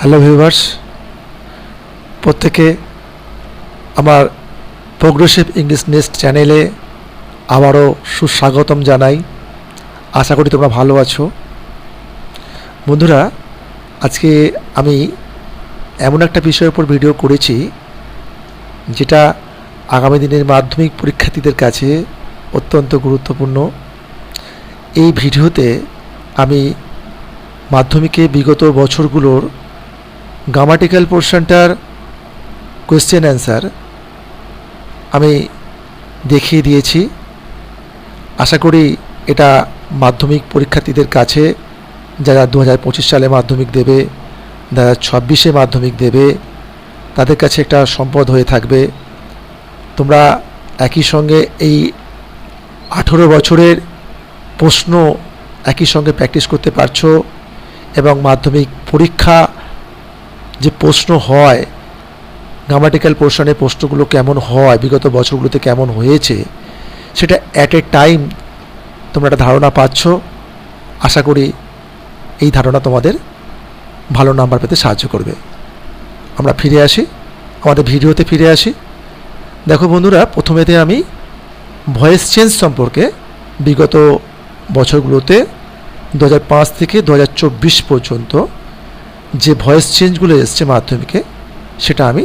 Hello viewers, প্রত্যেকে আমার progressive English nest চ্যানেলে আবারও সুস্বাগতম জানাই। আশা করি তোমরা ভালো আছো। বন্ধুরা, আজকে আমি এমন একটা বিষয়ের উপর ভিডিও করেছি যেটা আগামী দিনের মাধ্যমিক পরীক্ষার্থীদের কাছে অত্যন্ত গুরুত্বপূর্ণ। এই ভিডিওতে আমি মাধ্যমিকে বিগত বছরগুলোর গ্রামাটিক্যাল পোর্শনটার কোয়েশ্চেন অ্যান্সার আমি দেখিয়ে দিয়েছি। আশা করি এটা মাধ্যমিক পরীক্ষার্থীদের কাছে, যারা 2025 সালে মাধ্যমিক দেবে, যারা 26-এ মাধ্যমিক দেবে, তাদের কাছে একটা সম্পদ হয়ে থাকবে। তোমরা একই সঙ্গে এই 18 বছরের প্রশ্ন একই সঙ্গে প্র্যাকটিস করতে পারছো এবং মাধ্যমিক পরীক্ষা যে প্রশ্ন হয়, গ্রামাটিক্যাল পোর্শনের প্রশ্নগুলো কেমন হয়, বিগত বছরগুলোতে কেমন হয়েছে, সেটা অ্যাট এ টাইম তোমরা একটা ধারণা পাচ্ছ। আশা করি এই ধারণা তোমাদের ভালো নাম্বার পেতে সাহায্য করবে। আমরা ফিরে আসি, আমাদের ভিডিওতে ফিরে আসি। দেখো বন্ধুরা, প্রথমেতে আমি ভয়েস চেঞ্জ সম্পর্কে বিগত বছরগুলোতে 2005 থেকে 2024 পর্যন্ত যে ভয়েস চেঞ্জগুলো এসছে মাধ্যমিকে, সেটা আমি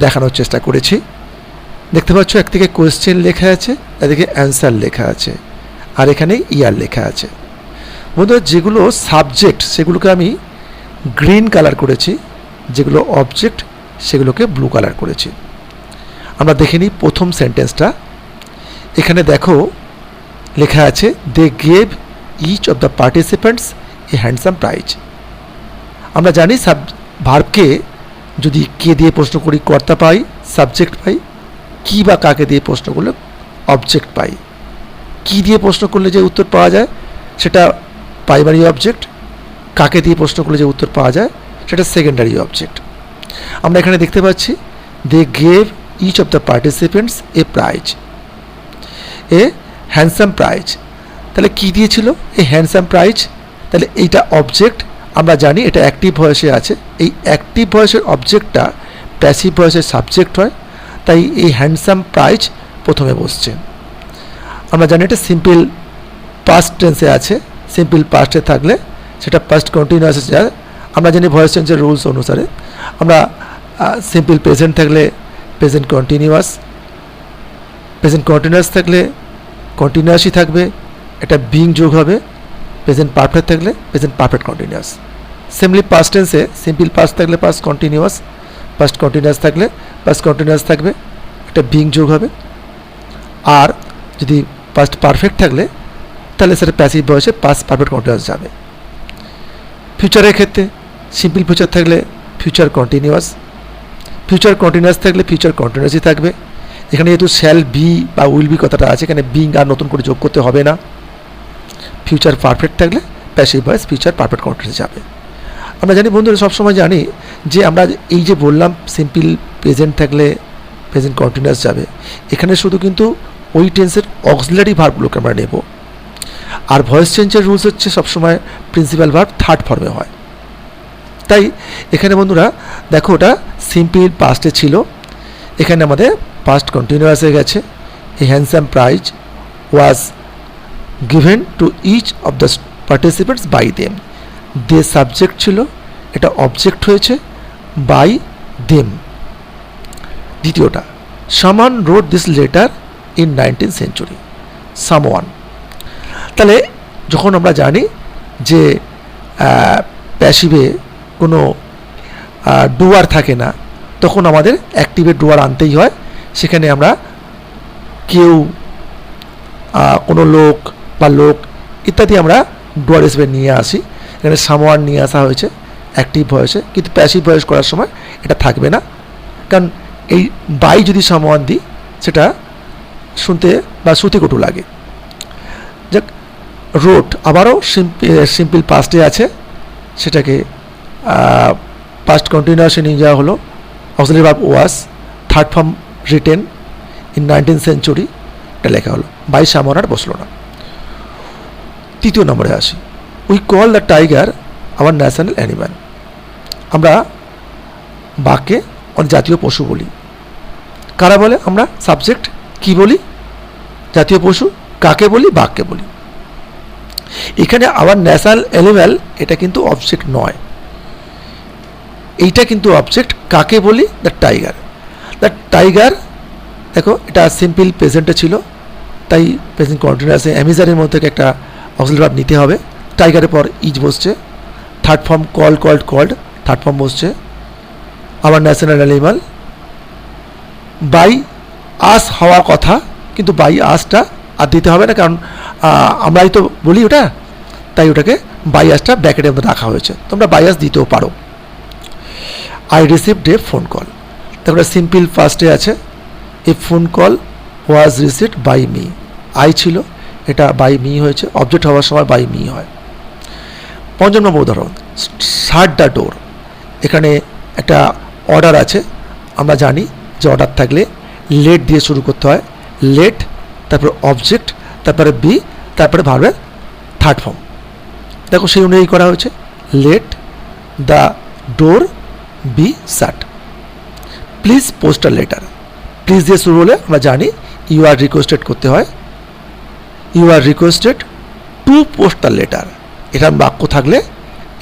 দেখানোর চেষ্টা করেছি। দেখতে পাচ্ছ, একদিকে কোয়েশ্চেন লেখা আছে, এদিকে অ্যান্সার লেখা আছে, আর এখানে ইয়ার লেখা আছে। বন্ধুরা, যেগুলো সাবজেক্ট সেগুলোকে আমি গ্রিন কালার করেছি, যেগুলো অবজেক্ট সেগুলোকে ব্লু কালার করেছি। আমরা দেখে নিই প্রথম সেন্টেন্সটা। এখানে দেখো লেখা আছে, they gave each of the participants a handsome prize. আমরা জানি ভার্বকে যদি কে দিয়ে প্রশ্ন করি কর্তা পাই, সাবজেক্ট পাই। কি বা কাকে দিয়ে প্রশ্ন করলে অবজেক্ট পাই। কি দিয়ে প্রশ্ন করলে যে উত্তর পাওয়া যায় সেটা প্রাইমারি অবজেক্ট। কাকে দিয়ে প্রশ্ন করলে যে উত্তর পাওয়া যায় সেটা সেকেন্ডারি অবজেক্ট। আমরা এখানে দেখতে পাচ্ছি, they gave each of the participants a prize, a handsome prize. তাহলে কি দিয়েছিল? এই হ্যান্ডসাম প্রাইজ। তাহলে এইটা অবজেক্ট। আমরা জানি এটা অ্যাক্টিভ ভয়েসে আছে। এই অ্যাক্টিভ ভয়েসের অবজেক্টটা প্যাসিভ ভয়েসের সাবজেক্ট হয়, তাই এই হ্যান্ডসাম প্রাইজ প্রথমে বসছে। আমরা জানি এটা সিম্পল পাস্ট টেন্সে আছে। সিম্পল পাস্টে থাকলে সেটা পাস্ট কন্টিনিউয়াসে যায়। আমরা জানি ভয়েস চেঞ্জের রুলস অনুসারে আমরা সিম্পল প্রেজেন্ট থাকলে প্রেজেন্ট কন্টিনিউয়াস, প্রেজেন্ট কন্টিনিউয়াস থাকলে কন্টিনিউয়াসই থাকবে, এটা বিং যোগ হবে। প্রেজেন্ট পারফেক্ট থাকলে present perfect continuous. Simply past টেন্সে সিম্পল পাস্ট থাকলে পাস্ট কন্টিনিউয়াস, পাস্ট কন্টিনিউয়াস থাকলে পাস্ট কন্টিনিউয়াস থাকবে, একটা বিং যোগ হবে। আর যদি পাস্ট পারফেক্ট থাকলে তাহলে সেটা প্যাসিভ ভয়েসে পাস্ট পারফেক্ট কন্টিনিউয়াস যাবে। ফিউচারের ক্ষেত্রে সিম্পল ফিউচার থাকলে ফিউচার কন্টিনিউয়াস, ফিউচার কন্টিনিউয়াস থাকলে ফিউচার কন্টিনিউয়াসই থাকবে। এখানে যেহেতু শ্যাল বি বা উইল বি কথাটা আছে, এখানে বিং আর নতুন করে যোগ করতে হবে না। ফিউচার পারফেক্ট থাকলে passive voice future perfect continuous যাবে। আমরা জানি বন্ধুরা, সবসময় জানি যে আমরা এই যে বললাম সিম্পল প্রেজেন্ট থাকলে প্রেজেন্ট কন্টিনিউয়াস যাবে, এখানে শুধু কিন্তু ওই টেন্সের অক্সিলারি ভার্বগুলোকে আমরা নেব। আর ভয়েস চেঞ্জের রুলস হচ্ছে সবসময় প্রিন্সিপাল ভার্ব থার্ড ফর্মে হয়। তাই এখানে বন্ধুরা দেখো, ওটা সিম্পল পাস্টে ছিল, এখানে আমাদের পাস্ট কন্টিনিউয়াস হয়ে গেছে। A handsome prize was given to each of the participants by them. They subject ছিল, এটা অবজেক্ট হয়েছে, বাই দেম। দ্বিতীয়টা, someone wrote this letter in 19th century। Someone. তাহলে যখন আমরা জানি যে প্যাসিভে কোনো ডুয়ার থাকে না, তখন আমাদের অ্যাক্টিভে ডুয়ার আনতেই হয়। সেখানে আমরা কেউ, কোনো লোক বা লোক ইত্যাদি আমরা ডুয়ার হিসেবে নিয়ে আসি। এখানে সামওয়ান নিয়ে আসা হয়েছে অ্যাক্টিভ ভয়েসে, কিন্তু প্যাসিভ ভয়েস করার সময় এটা থাকবে না, কারণ এই বাই যদি সামওয়ান দিই সেটা শুনতে বা শ্রুতিকটু লাগে। যাক, রোড আবারও সিম্পল পাস্টে আছে, সেটাকে পাস্ট কন্টিনিউয়াসে নিয়ে যাওয়া হলো। Auxiliary verb was, third form written in 19th century, এটা লেখা হলো। বাই সামওয়ান আর বসলো না। তৃতীয় নম্বরে আসি, we call the tiger our national animal. আমরা বাক্যে অনেক জাতীয় পশু বলি। কারা বলে? আমরা সাবজেক্ট কি বলি? জাতীয় পশু। কাকে বলি? বাঘকে বলি। এখানে আবার ন্যাশনাল অ্যানিম্যাল এটা কিন্তু অবজেক্ট নয়, এইটা কিন্তু অবজেক্ট। কাকে বলি? The tiger. দ্য টাইগার, দেখো এটা সিম্পল প্রেজেন্টে ছিল, তাই প্রেজেন্ট কন্টিনিউয়াসে অ্যামিজারের মধ্যে থেকে একটা অক্সিলারি ভার্ব নিতে হবে। টাইগারের পর ইজ বসছে, third form call, called, called, third form বসছে। আবার ন্যাশনাল অ্যানিমাল। বাই আস হওয়ার কথা, কিন্তু বাই আসটা আর দিতে হবে না, কারণ আমরাই তো বলি ওটা, তাই ওটাকে বাই আসটা ব্র্যাকেটের মধ্যে রাখা হয়েছে। তোমরা বাই আস দিতেও পারো। I received a phone call, তারপরে সিম্পল ফার্স্টে আছে a phone call was received by me. I ছিল, এটা বাই মি হয়েছে, অবজেক্ট হওয়ার সময় বাই মি হয়। ৫ নম্বর উদাহরণ, শাট দ্য ডোর। এখানে একটা অর্ডার আছে, আমরা জানি যে অর্ডার থাকলে লেট দিয়ে শুরু করতে হয়। লেট, তারপরে অবজেক্ট, তারপরে বি, তারপরে ভার্বের থার্ড ফর্ম। দেখো সেই অনুযায়ী করা হয়েছে। Let the door be shut. Please post a letter. Please দিয়ে শুরু হলে আমরা জানি ইউ আর রিকোয়েস্টেড করতে হয়। You are requested to post the letter. এরকম বাক্য থাকলে,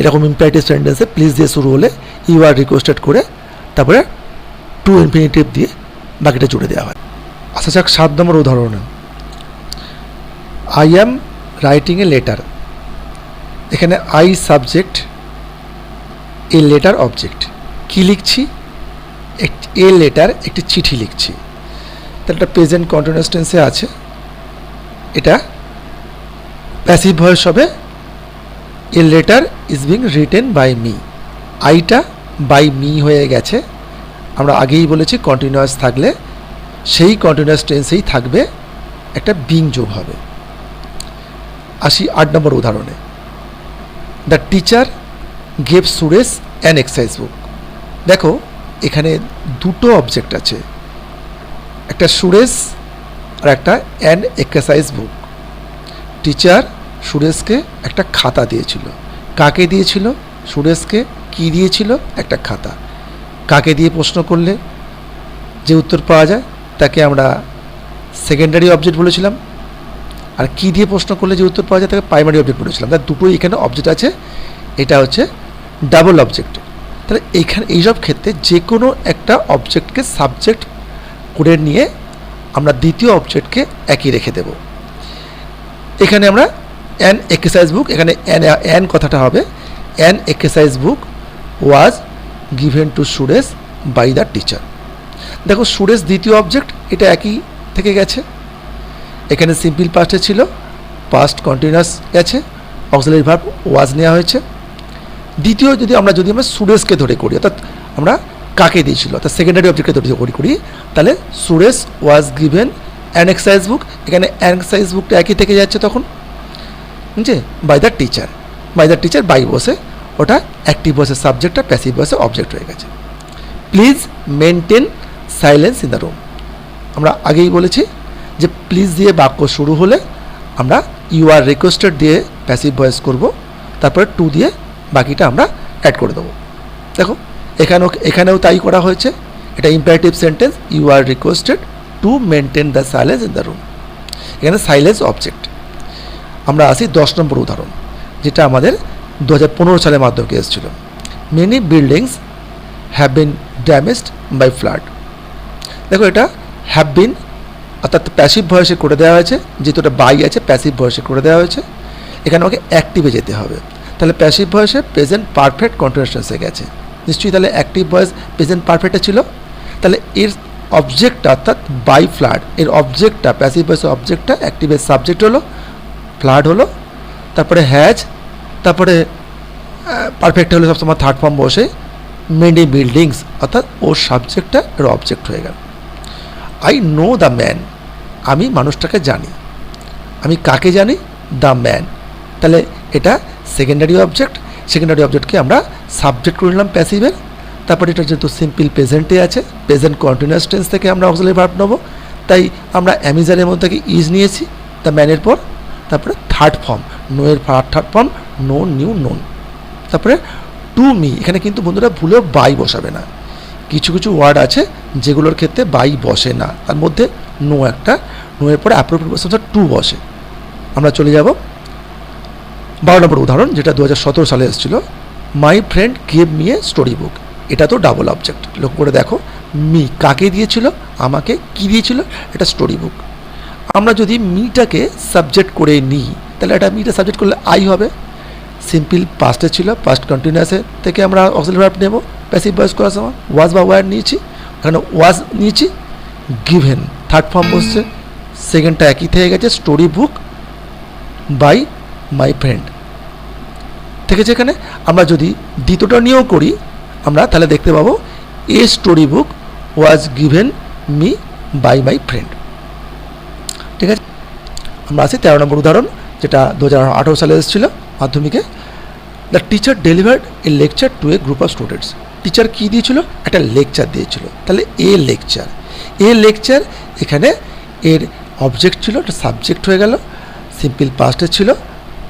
এরকম ইম্পারেটিভ সেন্টেন্সে প্লিজ দিয়ে শুরু হলে ইউ আর রিকোয়েস্টেড করে তারপরে টু ইনফিনিটিভ দিয়ে বাকিটা জুড়ে দেওয়া হয়। আসা যাক ৭ নম্বর উদাহরণে, I am writing a letter. এখানে I subject, a letter object. কি লিখছি? এ লেটার, একটি চিঠি লিখছি। তাহলে এটা প্রেজেন্ট কন্টিনিউয়াস টেন্সে আছে। এটা প্যাসিভ ভয়েস হবে, a letter is being written by me. আইটা বাই মি হয়ে গেছে। আমরা আগেই বলেছি কন্টিনিউয়াস থাকলে সেই কন্টিনিউয়াস টেন্সেই থাকবে, একটা বিং যোগ হবে। আসি ৮ নম্বর উদাহরণে, the teacher gave Suresh an exercise বুক। দেখো এখানে দুটো অবজেক্ট আছে, একটা সুরেশ আর একটা অ্যান এক্সারসাইজ বুক। টিচার সুরেশকে একটা খাতা দিয়েছিল। কাকে দিয়েছিল? সুরেশকে। কি দিয়েছিল? একটা খাতা। কাকে দিয়ে প্রশ্ন করলে যে উত্তর পাওয়া যায় তাকে আমরা সেকেন্ডারি অবজেক্ট বলেছিলাম, আর কি দিয়ে প্রশ্ন করলে যে উত্তর পাওয়া যায় তাকে প্রাইমারি অবজেক্ট বলেছিলাম। তার দুটোই এখানে অবজেক্ট আছে, এটা হচ্ছে ডাবল অবজেক্ট। তাহলে এইখানে এইসব ক্ষেত্রে যে কোনো একটা অবজেক্টকে সাবজেক্ট করে নিয়ে আমরা দ্বিতীয় অবজেক্টকে একই রেখে দেব। এখানে আমরা অ্যান এক্সারসাইজ বুক, এখানে অ্যান কথাটা হবে an exercise book was given to Suresh by the teacher. দেখো সুরেশ দ্বিতীয় অবজেক্ট, এটা একই থেকে গেছে। এখানে সিম্পল পাস্টে ছিল, পাস্ট কন্টিনিউয়াস গেছে, অক্সিলারি ভার্ব ওয়াজ নেওয়া হয়েছে। দ্বিতীয় যদি আমরা সুরেশকে ধরে করি, অর্থাৎ আমরা কাকে দিয়েছিল অর্থাৎ সেকেন্ডারি অবজেক্টকে ধরে করি, তাহলে Suresh was given an exercise book. এখানে অ্যান এক্সারসাইজ বুকটা একই থেকে যাচ্ছে তখন, বুঝছে? By the teacher, by the teacher by বসে, ওটা অ্যাক্টিভ বসে সাবজেক্টটা, প্যাসিভ বসে অবজেক্ট হয়ে গেছে। Please maintain silence in the room. আমরা আগেই বলেছি যে প্লিজ দিয়ে বাক্য শুরু হলে আমরা ইউ আর রিকোয়েস্টেড দিয়ে প্যাসিভ ভয়েস করব, তারপরে টু দিয়ে বাকিটা আমরা অ্যাড করে দেবো। দেখো এখানেও তাই করা হয়েছে। এটা imperative sentence, you are requested to maintain the silence in the room. এখানে সাইলেন্স অবজেক্ট। আমরা আসি 10 নম্বর উদাহরণ, যেটা আমাদের 2015 সালে মাধ্যমিকে এসেছিল। Many buildings have been damaged by flood. দেখো এটা হ্যাভ বিন অর্থাৎ প্যাসিভ ভয়েসে করে দেওয়া হয়েছে, যেহেতু এটা বাই আছে প্যাসিভ ভয়েসে করে দেওয়া হয়েছে। এখানে আমাকে অ্যাক্টিভে যেতে হবে, তাহলে প্যাসিভ ভয়েসে প্রেজেন্ট পারফেক্ট কন্টিনিউয়াস টেন্সে গেছে নিশ্চয়ই। তাহলে অ্যাক্টিভ ভয়েস প্রেজেন্ট পারফেক্টে ছিল, তাহলে এর অবজেক্টটা অর্থাৎ বাই ফ্লাড, এর অবজেক্টটা প্যাসিভ ভয়েসের অবজেক্টটা অ্যাক্টিভের সাবজেক্ট হলো, ফ্লাড হলো, তারপরে হ্যাজ, তারপরে পারফেক্ট হলো সবসময় থার্ড ফর্ম বসে, মেনি বিল্ডিংস অর্থাৎ ওর সাবজেক্টটা এর অবজেক্ট হয়ে গেল। আই নো দ্য ম্যান, আমি মানুষটাকে জানি। আমি কাকে জানি? The man. তাহলে এটা সেকেন্ডারি অবজেক্ট, সেকেন্ডারি অবজেক্টকে আমরা সাবজেক্ট করে নিলাম প্যাসিভের। তারপরে এটা যেহেতু সিম্পল প্রেজেন্টে আছে, প্রেজেন্ট কন্টিনিউয়াস টেন্স থেকে আমরা অক্সিলারি ভার্ব নেবো, তাই আমরা অ্যামিজারের মধ্যে থেকে ইজ নিয়েছি দ্য ম্যানের পর। তারপরে থার্ড ফর্ম, নো এর third form know, knew, known. তারপরে টু মি, এখানে কিন্তু বন্ধুরা ভুলেও বাই বসাবে না। কিছু কিছু ওয়ার্ড আছে যেগুলোর ক্ষেত্রে বাই বসে না, তার মধ্যে নো একটা, নো এর পরে অ্যাপ্রোপ্রিয়েট বসে টু বসে। আমরা চলে যাব 12 নম্বর উদাহরণ, যেটা 2017 সালে এসেছিল। My friend gave me a story বুক। এটা তো ডাবল অবজেক্ট, লক্ষ্য করে দেখো, মি কাকে দিয়েছিল, আমাকে কি দিয়েছিল, এটা স্টোরি বুক। আমরা যদি মিটাকে সাবজেক্ট করে নিই তাহলে এটা মিটা সাবজেক্ট করলে আই হবে। সিম্পল পাস্টে ছিল, পাস্ট কন্টিনিউয়াসের থেকে আমরা অক্সিলারি ভার্ব নেব। প্যাসিভ ভয়েস করার সময় ওয়াজ বা ওয়ার নিয়েছি, এখানে ওয়াজ নিয়েছি। গিভেন থার্ড ফর্ম বসছে, সেকেন্ডটা একই থেকে গেছে, story book by my friend থেকে। যেখানে আমরা যদি দ্বিতীয়টা নিয়েও করি আমরা তাহলে দেখতে পাবো a story book was given me by my friend. ঠিক আছে, আমরা আছি 13 নম্বর উদাহরণ, যেটা 2018 সালে এসেছিল মাধ্যমিকে। The teacher delivered a lecture to a group of students. Teacher কী দিয়েছিল, একটা লেকচার দিয়েছিল। তাহলে এ লেকচার এখানে এর অবজেক্ট ছিল, একটা সাবজেক্ট হয়ে গেল। সিম্পল পাস্টে ছিল,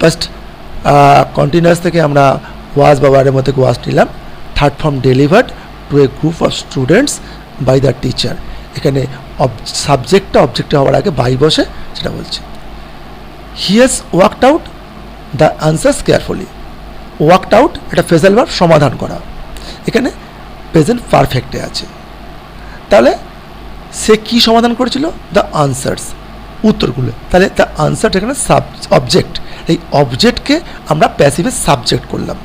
পাস্ট কন্টিনিউয়াস থেকে আমরা ওয়াজ বা ওয়ার্ডের মধ্যে ওয়াজ নিলাম। Third form delivered to a group of students by the teacher. এখানে সাবজেক্টটা অবজেক্টে হওয়ার আগে বাই বসে, সেটা বলছে। He has worked out the answers carefully. Worked out এটা ফ্রেজাল ভার্ব, সমাধান করা। এখানে প্রেজেন্ট পারফেক্টে আছে। তাহলে সে কি সমাধান করেছিল, দ্য আনসার্স, উত্তরগুলো। তাহলে দ্য আনসার এখানে অবজেক্ট, এই অবজেক্টকে আমরা প্যাসিভে সাবজেক্ট করলাম।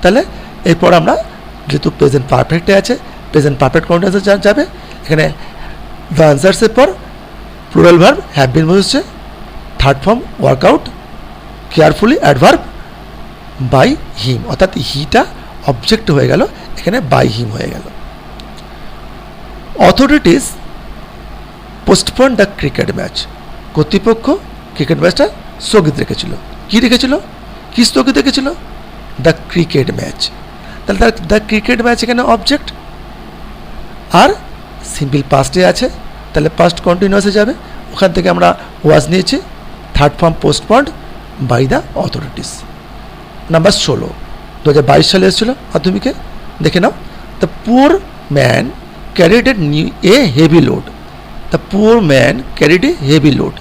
তাহলে এরপর আমরা যেহেতু প্রেজেন্ট পারফেক্টে আছে, প্রেজেন্ট পারফেক্ট কন্টিনিউয়াসে যাবে। এখানে দ্য আনসার্সের পর প্লুরাল ভার্ব হ্যাভ বিন বসছে। Third form work out carefully adverb by him, অর্থাৎ হিটা অবজেক্ট হয়ে গেল, এখানে বাই হিম হয়ে গেল। Authorities postpone the cricket match. কর্তৃপক্ষ ক্রিকেট ম্যাচটা স্থগিত রেখেছিল। কি রেখেছিল, কি স্থগিত রেখেছিল, দ্য ক্রিকেট ম্যাচ। তাহলে দ্য ক্রিকেট ম্যাচ এখানে অবজেক্ট, আর সিম্পল পাস্টে আছে, তাহলে পাস্ট কন্টিনিউয়াসে যাবে। ওখান থেকে আমরা ওয়াজ নিয়েছি। Third form postponed by the authorities. Number 16 2022 সালে এসেছিল মাধ্যমিকে, দেখে নাও। The poor man carried a heavy load. The poor man carried a heavy load.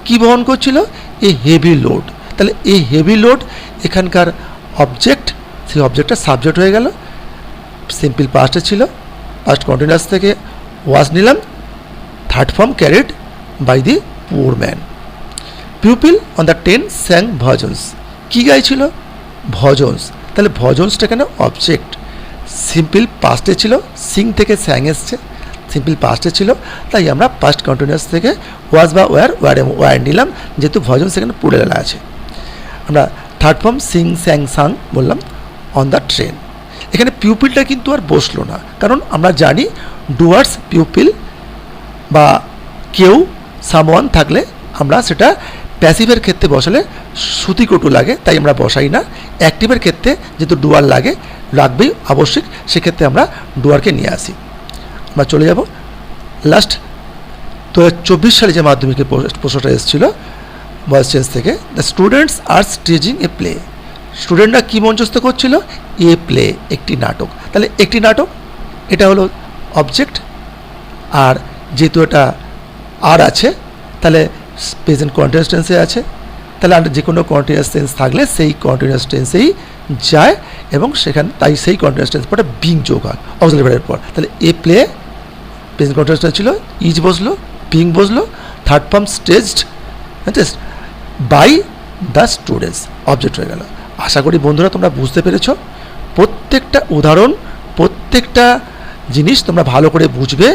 কী বহন করছিল, এ হেভি লোড। তাহলে এই হেভি লোড এখানকার অবজেক্ট, সেই অবজেক্টটা সাবজেক্ট হয়ে গেল। সিম্পল পাস্টে ছিল, পাস্ট কন্টিনিউয়াস থেকে ওয়াজ নিলাম। Third form carried by the poor man. Pupil on the 10 sang bhajans. কী গাইছিল, ভজনস। তাহলে ভজনসটা এখানে অবজেক্ট। সিম্পল পাস্টে ছিল, সিং থেকে স্যাং এসছে, সিম্পল পাস্টে ছিল, তাই আমরা পাস্ট কন্টিনিউয়াস থেকে ওয়াজ বা ওয়ার নিলাম, যেহেতু ভজন সেখানে প্লুরাল আছে। আমরা থার্ড ফর্ম সিং স্যাং সাং বললাম অন দ্য ট্রেন। এখানে পিউপিলটা কিন্তু আর বসলো না, কারণ আমরা জানি ডুয়ার্স পিউপিল বা কেউ সামওয়ান থাকলে আমরা সেটা প্যাসিভের ক্ষেত্রে বসালে শ্রুতিকটু লাগে, তাই আমরা বসাই না। অ্যাক্টিভের ক্ষেত্রে যেহেতু ডুয়ার লাগবেই আবশ্যিক, সেক্ষেত্রে আমরা ডুয়ারকে নিয়ে আসি। আমরা চলে যাব লাস্ট 2024 সালে যে মাধ্যমিকের প্রশ্নটা এসেছিল ভয়েস চেঞ্জ থেকে। The students are staging a play. স্টুডেন্টরা কী মঞ্চস্থ করছিল, এ প্লে, একটি নাটক। তাহলে একটি নাটক এটা হলো অবজেক্ট, আর যেহেতু এটা আর আছে তাহলে প্রেজেন্ট কন্টিনিউয়াস টেন্সে আছে। তাহলে যে কোনো কন্টিনিউয়াস টেন্স থাকলে সেই কন্টিনিউয়াস টেন্সেই যায়, এবং সেখানে তাই সেই কন্টিনিউয়াস টেন্স পরে বিং যোগ হয় অক্সিলারি ভার্বের পর। তাহলে a play present continuous tense ছিল, ইজ বসলো, বিং বসলো, third form staged by the students, object হয়ে গেল। আশা করি বন্ধুরা তোমরা বুঝতে পেরেছ। প্রত্যেকটা উদাহরণ, প্রত্যেকটা জিনিস তোমরা ভালো করে বুঝবে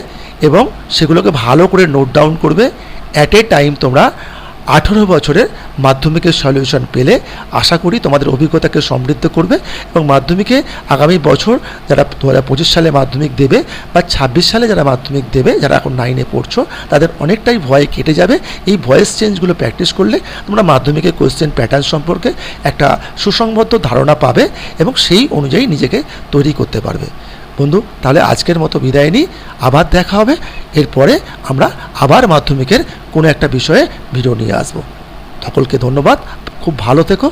এবং সেগুলোকে ভালো করে নোট ডাউন করবে। অ্যাট এ টাইম তোমরা 18 বছরের মাধ্যমিকের সলিউশন পেলে আশা করি তোমাদের অভিজ্ঞতাকে সমৃদ্ধ করবে, এবং মাধ্যমিকে আগামী বছর যারা 2025 সালে মাধ্যমিক দেবে বা 26 সালে যারা মাধ্যমিক দেবে, যারা এখন 9-এ পড়ছো, তাদের অনেকটাই ভয় কেটে যাবে। এই ভয়েস চেঞ্জগুলো প্র্যাকটিস করলে তোমরা মাধ্যমিকের কোয়েশ্চেন প্যাটার্ন সম্পর্কে একটা সুসংবদ্ধ ধারণা পাবে এবং সেই অনুযায়ী নিজেকে তৈরি করতে পারবে। বন্ধু, তাহলে আজকের মতো বিদায় নিই, আবার দেখা হবে। এরপরে আমরা আবার মাধ্যমিকের কোনো একটা বিষয়ে ভিডিও নিয়ে আসবো। সকলকে ধন্যবাদ, খুব ভালো থেকো,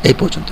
এই পর্যন্ত।